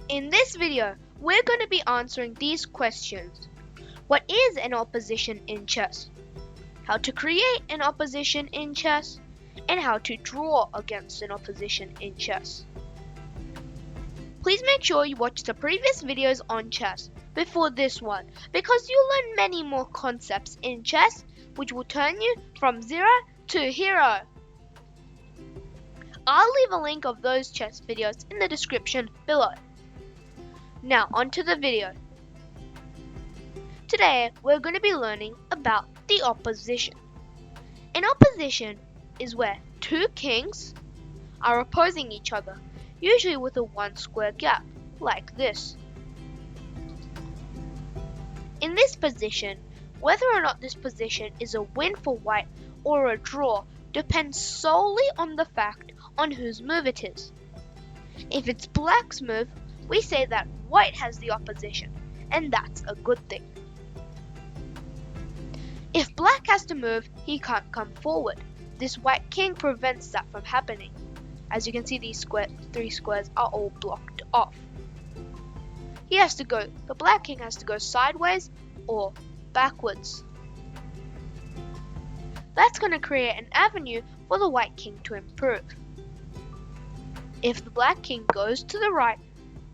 In this video, we're going to be answering these questions. What is an opposition in chess? How to create an opposition in chess? And how to draw against an opposition in chess. Please make sure you watch the previous videos on chess before this one, because you'll learn many more concepts in chess which will turn you from zero to hero. I'll leave a link of those chess videos in the description below. Now onto the video. Today we're going to be learning about the opposition. An opposition is where two kings are opposing each other, usually with a one square gap, like this. In this position, whether or not this position is a win for white or a draw depends solely on the fact on whose move it is. If it's black's move, we say that white has the opposition, and that's a good thing. If black has to move, he can't come forward. This white king prevents that from happening. As you can see, these three squares are all blocked off. The black king has to go sideways or backwards. That's going to create an avenue for the white king to improve. If the black king goes to the right,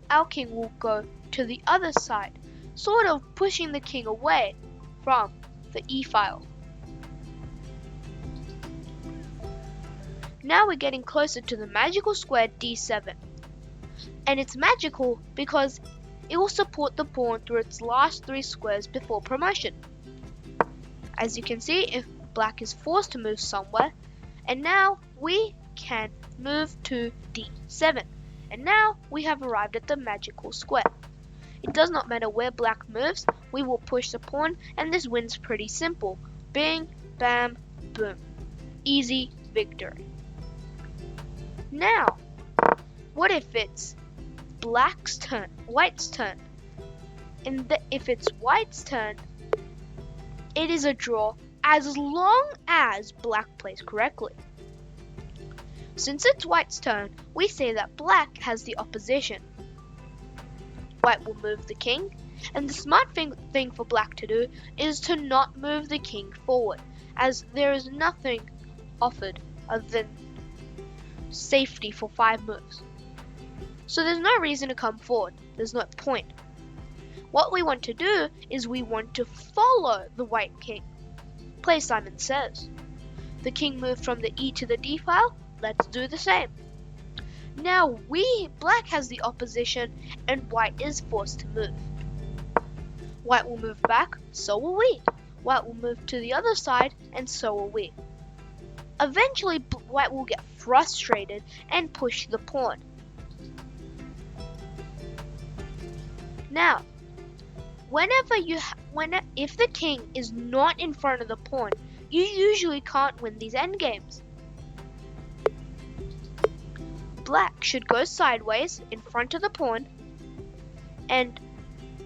our king will go to the other side, sort of pushing the king away from the e-file. Now we're getting closer to the magical square d7. And it's magical because it will support the pawn through its last three squares before promotion. As you can see, if black is forced to move somewhere, and now we can move to d7. And now we have arrived at the magical square. It does not matter where black moves, we will push the pawn, and this win's pretty simple. Bing, bam, boom. Easy victory. Now, what if it's white's turn? If it's white's turn, it is a draw as long as black plays correctly. Since it's white's turn, we say that black has the opposition. White will move the king, and the smart thing for black to do is to not move the king forward, as there is nothing offered other than safety for 5 moves. So there's no reason to come forward, there's no point. What we want to do is we want to follow the white king. Play Simon Says. The king moved from the E to the D file, let's do the same. Now black has the opposition and white is forced to move. White will move back, so will we. White will move to the other side, and so will we. Eventually, white will get frustrated and push the pawn. Now, if the king is not in front of the pawn, you usually can't win these endgames. Black should go sideways in front of the pawn, and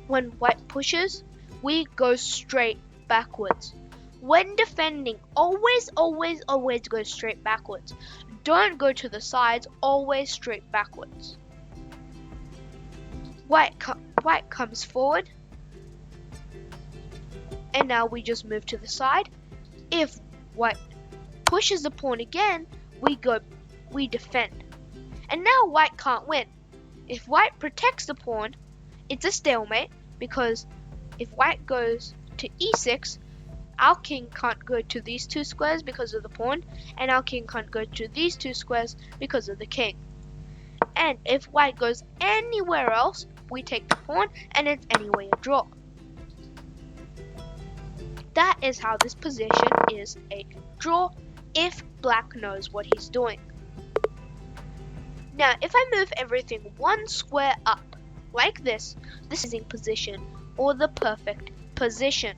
when white pushes, we go straight backwards. When defending, always go straight backwards. Don't go to the sides, always straight backwards. White comes forward, and now we just move to the side. If white pushes the pawn again, we defend. And now white can't win. If white protects the pawn, it's a stalemate, because if white goes to e6, our king can't go to these two squares because of the pawn, and our king can't go to these two squares because of the king. And if white goes anywhere else, we take the pawn, and it's anyway a draw. That is how this position is a draw if black knows what he's doing. Now, if I move everything one square up, like this is in position, or the perfect position.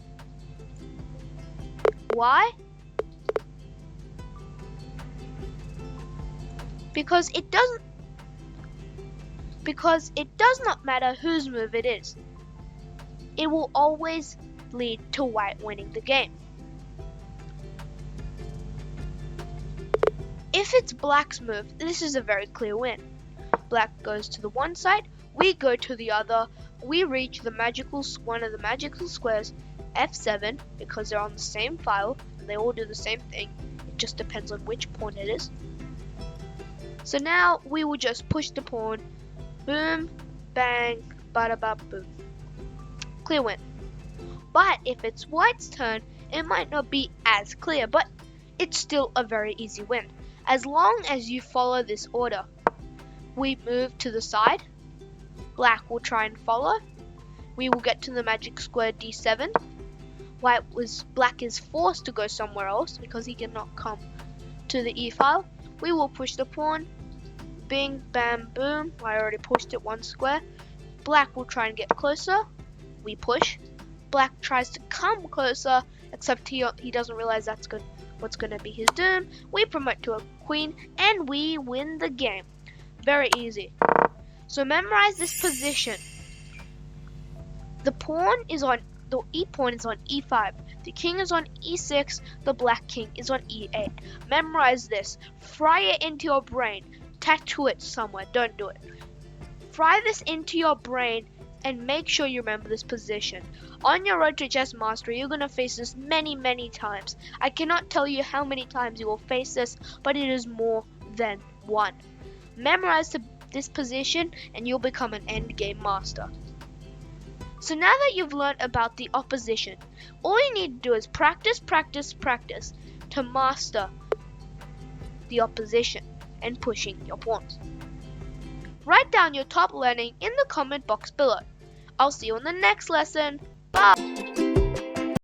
Why? Because it does not matter whose move it is. It will always lead to white winning the game. If it's black's move, this is a very clear win. Black goes to the one side, we go to the other, we reach one of the magical squares, F7, because they're on the same file, and they all do the same thing. It just depends on which pawn it is. So now we will just push the pawn, boom, bang, bada ba boom. Clear win. But if it's white's turn, it might not be as clear, but it's still a very easy win. As long as you follow this order. We move to the side. Black will try and follow. We will get to the magic square D7. Black is forced to go somewhere else because he cannot come to the E file. We will push the pawn. Bing, bam, boom. I already pushed it one square. Black will try and get closer. We push. Black tries to come closer, except he doesn't realize what's going to be his doom. We promote to a queen, and we win the game. Very easy. So memorize this position. The E pawn is on E5. The king is on E6. The black king is on E8. Memorize this. Fry it into your brain. Tattoo it somewhere. Don't do it. Fry this into your brain and make sure you remember this position. On your road to chess mastery, you're going to face this many, many times. I cannot tell you how many times you will face this, but it is more than one. Memorize this position and you'll become an endgame master. So now that you've learned about the opposition, all you need to do is practice, practice, practice to master the opposition and pushing your pawns. Write down your top learning in the comment box below. I'll see you in the next lesson. Bye!